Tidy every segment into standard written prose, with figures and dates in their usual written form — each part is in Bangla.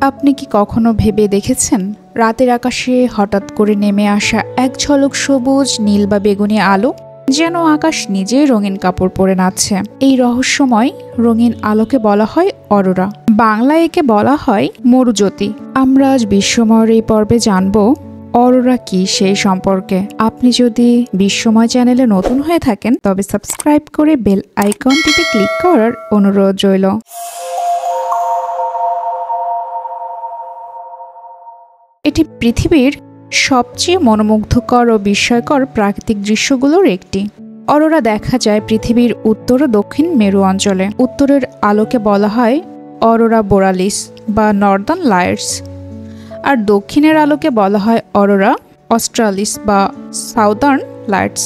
আপনি কি কখনো ভেবে দেখেছেন রাতের আকাশে হঠাৎ করে নেমে আসা এক ঝলক সবুজ, নীল বা বেগুনি আলো, যেন আকাশ নিজেই রঙিন কাপড় পরে নাচছে। এই রহস্যময় রঙিন আলোকে বলা হয় অরোরা। বাংলায় একে বলা হয় মরুজ্যোতি। আমরা আজ বিশ্বময়ের এই পর্বে জানব অরোরা কি সেই সম্পর্কে। আপনি যদি বিশ্বময় চ্যানেলে নতুন হয়ে থাকেন তবে সাবস্ক্রাইব করে বেল আইকনটিতে ক্লিক করার অনুরোধ রইল। এটি পৃথিবীর সবচেয়ে মনোমুগ্ধকর ও বিস্ময়কর প্রাকৃতিক দৃশ্যগুলোর একটি। অরোরা দেখা যায় পৃথিবীর উত্তর ও দক্ষিণ মেরু অঞ্চলে। উত্তরের আলোকে বলা হয় অরোরা বোরালিস বা নর্দার্ন লাইটস, আর দক্ষিণের আলোকে বলা হয় অরোরা অস্ট্রালিস বা সাউদার্ন লাইটস।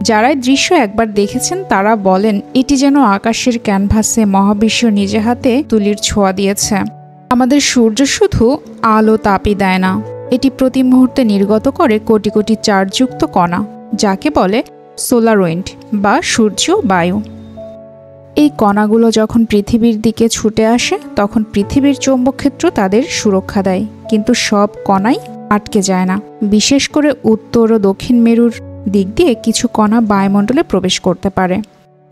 যারা এই দৃশ্য একবার দেখেছেন তারা বলেন এটি যেন আকাশের ক্যানভাসে মহাবিশ্ব নিজে হাতে তুলির ছোঁয়া দিয়েছে। আমাদের সূর্য শুধু আলো তাপই দেয় না, এটি প্রতি মুহূর্তে নির্গত করে কোটি কোটি চার্জযুক্ত কণা, যাকে বলে সোলার উইন্ড বা সূর্য বায়ু। এই কণাগুলো যখন পৃথিবীর দিকে ছুটে আসে তখন পৃথিবীর চৌম্বকক্ষেত্র তাদের সুরক্ষা দেয়, কিন্তু সব কণাই আটকে যায় না। বিশেষ করে উত্তর ও দক্ষিণ মেরুর দিক দিয়ে কিছু কণা বায়ুমণ্ডলে প্রবেশ করতে পারে।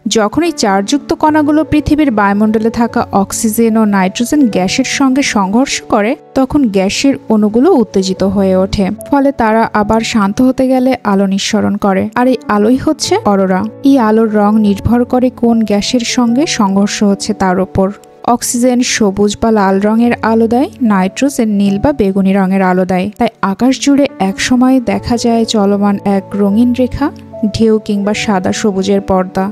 যখন এই চার্জযুক্ত কণাগুলো পৃথিবীর বায়ুমণ্ডলে থাকা অক্সিজেন ও নাইট্রোজেন গ্যাসের সঙ্গে সংঘর্ষ করে তখন গ্যাসের অণুগুলো উত্তেজিত হয়ে ওঠে, ফলে তারা আবার শান্ত হতে গেলে আলো নিঃসরণ করে, আর এই আলোই হচ্ছে অরোরা। এই আলোর রং নির্ভর করে কোন গ্যাসের সঙ্গে সংঘর্ষ হচ্ছে তার উপর। অক্সিজেন সবুজ বা লাল রঙের আলো দেয়, নাইট্রোজেন নীল বা বেগুনি রঙের আলো দেয়। তাই আকাশ জুড়ে একসময় দেখা যায় চলমান এক রঙিন রেখা, ঢেউ কিংবা সাদা সবুজের পর্দা।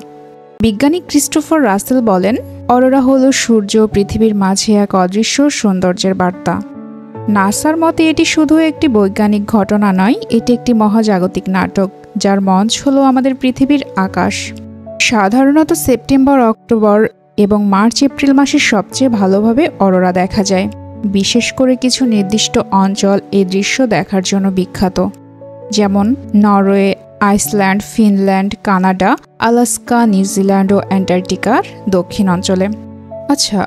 বিজ্ঞানী ক্রিস্টোফার রাসেল বলেন অরোরা হলো সূর্য পৃথিবীর মাঝে এক অদৃশ্য সৌন্দর্যের বার্তা। নাসার মতে এটি শুধু একটি বৈজ্ঞানিক ঘটনা নয়, এটি একটি মহাজাগতিক নাটক যার মঞ্চ হলো আমাদের পৃথিবীর আকাশ। সাধারণত সেপ্টেম্বর, অক্টোবর এবং মার্চ, এপ্রিল মাসে সবচেয়ে ভালোভাবে অরোরা দেখা যায়। বিশেষ করে কিছু নির্দিষ্ট অঞ্চল এই দৃশ্য দেখার জন্য বিখ্যাত, যেমন Norway, Iceland, Finland, Canada, Alaska, New Zealand ও অ্যান্টার্কটিকার দক্ষিণ অঞ্চলে। আচ্ছা,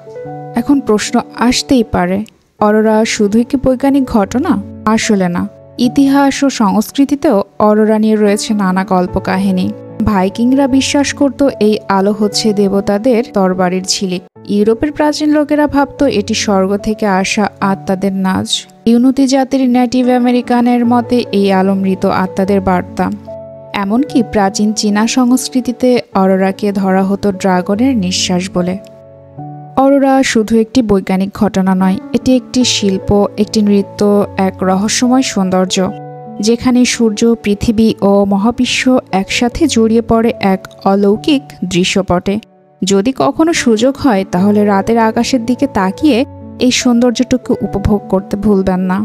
এখন প্রশ্ন আসতেই পারে, অরোরা শুধুই কি বৈজ্ঞানিক ঘটনা? আসলে না। ইতিহাস ও সংস্কৃতিতেও অরোরা নিয়ে রয়েছে নানা কল্পকাহিনী। ভাইকিংরা বিশ্বাস করত এই আলো হচ্ছে দেবতাদের তরবারির ঝিলিক। ইউরোপের প্রাচীন লোকেরা ভাবত এটি স্বর্গ থেকে আসা আত্মাদের নাচ। ইউনুতি জাতির নেটিভ আমেরিকানের মতে এই আলো মৃত আত্মাদের বার্তা। এমনকি প্রাচীন চীনা সংস্কৃতিতে অরোরাকে ধরা হতো ড্রাগনের নিঃশ্বাস বলে। অরোরা শুধু একটি বৈজ্ঞানিক ঘটনা নয়, এটি একটি শিল্প, একটি নৃত্য, এক রহস্যময় সৌন্দর্য, যেখানে সূর্য, পৃথিবী ও মহাবিশ্ব একসাথে জড়িয়ে পড়ে এক অলৌকিক দৃশ্যপটে। যদি কখনো সুযোগ হয় তাহলে রাতের আকাশের দিকে তাকিয়ে এই সৌন্দর্যটুকু উপভোগ করতে ভুলবেন না।